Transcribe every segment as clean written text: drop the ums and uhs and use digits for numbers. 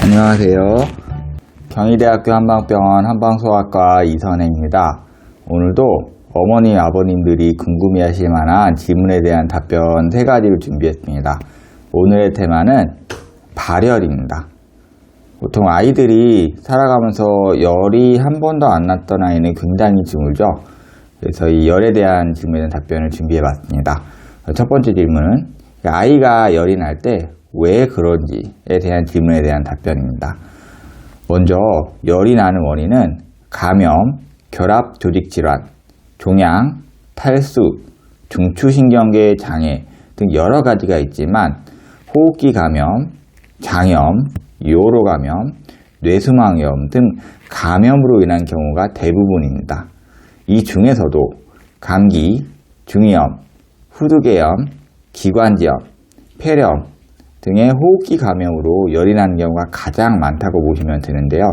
안녕하세요. 경희대학교 한방병원 한방소아과 이선혜입니다. 오늘도 어머니, 아버님들이 궁금해하실 만한 질문에 대한 답변 3가지를 준비했습니다. 오늘의 테마는 발열입니다. 보통 아이들이 살아가면서 열이 한 번도 안 났던 아이는 굉장히 드물죠. 그래서 이 열에 대한 질문에 대한 답변을 준비해봤습니다. 첫 번째 질문은 아이가 열이 날 때 왜 그런지에 대한 질문에 대한 답변입니다. 먼저 열이 나는 원인은 감염, 결합 조직 질환, 종양, 탈수, 중추신경계 장애 등 여러 가지가 있지만 호흡기 감염, 장염, 요로 감염, 뇌수막염 등 감염으로 인한 경우가 대부분입니다. 이 중에서도 감기, 중이염, 후두개염, 기관지염, 폐렴 등의 호흡기 감염으로 열이 나는 경우가 가장 많다고 보시면 되는데요.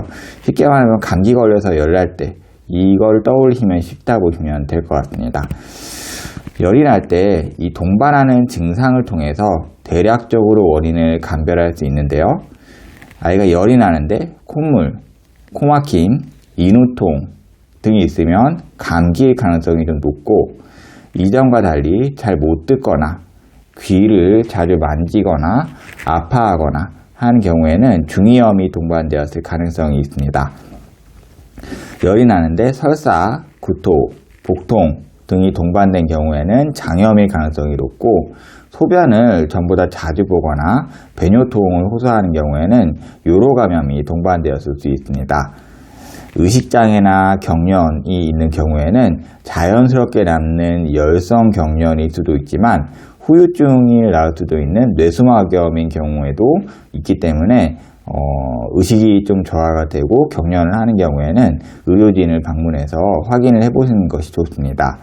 쉽게 말하면 감기 걸려서 열 날 때 이걸 떠올리시면 쉽다 보시면 될 것 같습니다. 열이 날 때 이 동반하는 증상을 통해서 대략적으로 원인을 감별할 수 있는데요. 아이가 열이 나는데 콧물, 코막힘, 인후통 등이 있으면 감기일 가능성이 좀 높고, 이전과 달리 잘 못 듣거나 귀를 자주 만지거나 아파하거나 하는 경우에는 중이염이 동반되었을 가능성이 있습니다. 열이 나는데 설사, 구토, 복통 등이 동반된 경우에는 장염일 가능성이 높고, 소변을 전보다 자주 보거나 배뇨통을 호소하는 경우에는 요로 감염이 동반되었을 수 있습니다. 의식장애나 경련이 있는 경우에는 자연스럽게 남는 열성 경련일 수도 있지만 후유증이 나올 수도 있는 뇌수막염인 경우에도 있기 때문에 의식이 좀 저하가 되고 경련을 하는 경우에는 의료진을 방문해서 확인을 해보시는 것이 좋습니다.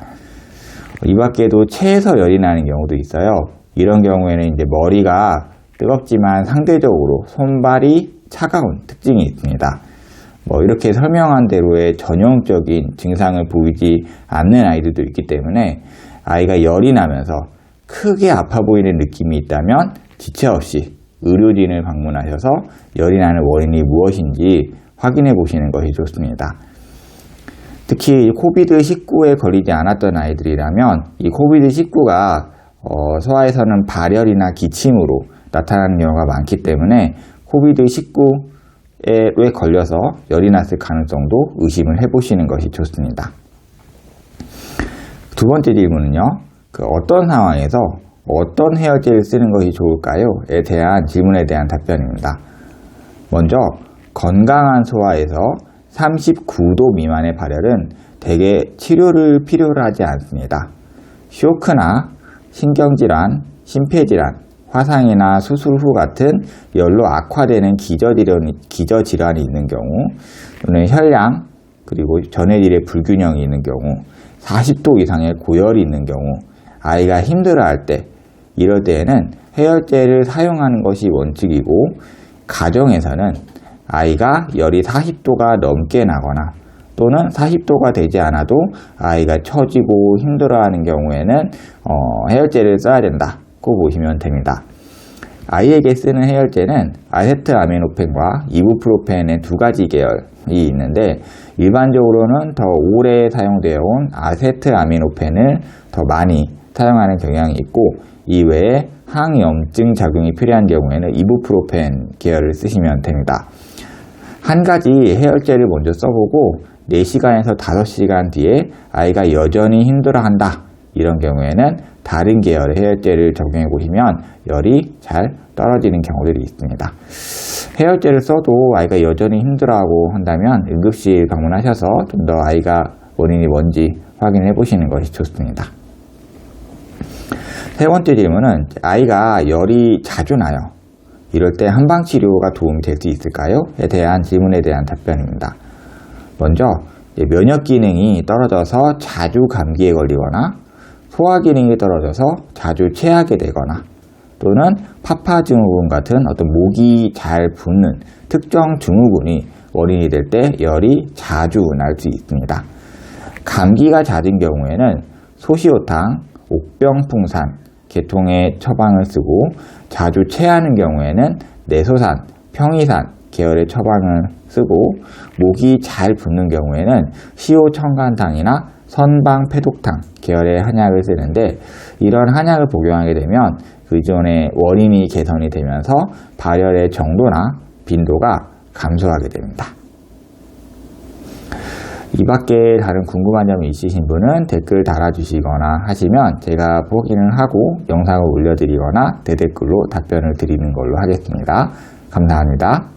이 밖에도 체에서 열이 나는 경우도 있어요. 이런 경우에는 이제 머리가 뜨겁지만 상대적으로 손발이 차가운 특징이 있습니다. 이렇게 설명한 대로의 전형적인 증상을 보이지 않는 아이들도 있기 때문에 아이가 열이 나면서 크게 아파 보이는 느낌이 있다면 지체 없이 의료진을 방문하셔서 열이 나는 원인이 무엇인지 확인해 보시는 것이 좋습니다. 특히 코비드-19에 걸리지 않았던 아이들이라면 이 코비드-19가 소아에서는 발열이나 기침으로 나타나는 경우가 많기 때문에 코비드-19에 걸려서 열이 났을 가능성도 의심을 해보시는 것이 좋습니다. 두 번째 질문은요. 어떤 상황에서 어떤 헤어제를 쓰는 것이 좋을까요?에 대한 질문에 대한 답변입니다. 먼저 건강한 소아에서 39도 미만의 발열은 대개 치료를 필요로 하지 않습니다. 쇼크나 신경질환, 심폐질환, 화상이나 수술 후 같은 열로 악화되는 기저질환이 있는 경우, 또는 혈량, 그리고 전해질의 불균형이 있는 경우, 40도 이상의 고열이 있는 경우, 아이가 힘들어할 때, 이럴 때에는 해열제를 사용하는 것이 원칙이고, 가정에서는 아이가 열이 40도가 넘게 나거나 또는 40도가 되지 않아도 아이가 처지고 힘들어하는 경우에는 해열제를 써야 된다고 보시면 됩니다. 아이에게 쓰는 해열제는 아세트아미노펜과 이부프로펜의 2가지 계열이 있는데, 일반적으로는 더 오래 사용되어 온 아세트아미노펜을 더 많이 사용하는 경향이 있고, 이외에 항염증 작용이 필요한 경우에는 이부프로펜 계열을 쓰시면 됩니다. 한 가지 해열제를 먼저 써보고 4시간에서 5시간 뒤에 아이가 여전히 힘들어한다, 이런 경우에는 다른 계열의 해열제를 적용해 보시면 열이 잘 떨어지는 경우들이 있습니다. 해열제를 써도 아이가 여전히 힘들어하고 한다면 응급실 방문하셔서 좀 더 아이가 원인이 뭔지 확인해 보시는 것이 좋습니다. 세 번째 질문은 아이가 열이 자주 나요. 이럴 때 한방치료가 도움이 될 수 있을까요? 에 대한 질문에 대한 답변입니다. 먼저 면역 기능이 떨어져서 자주 감기에 걸리거나 소화 기능이 떨어져서 자주 체하게 되거나 또는 파파 증후군 같은 어떤 목이 잘 붓는 특정 증후군이 원인이 될 때 열이 자주 날 수 있습니다. 감기가 잦은 경우에는 소시호탕, 옥병풍산, 계통의 처방을 쓰고 자주 체하는 경우에는 내소산, 평이산, 계열의 처방을 쓰고 목이 잘 붓는 경우에는 시오청간탕이나 선방패독탕 계열의 한약을 쓰는데, 이런 한약을 복용하게 되면 기존의 원인이 개선이 되면서 발열의 정도나 빈도가 감소하게 됩니다. 이 밖에 다른 궁금한 점이 있으신 분은 댓글 달아주시거나 하시면 제가 확인을 하고 영상을 올려드리거나 대댓글로 답변을 드리는 걸로 하겠습니다. 감사합니다.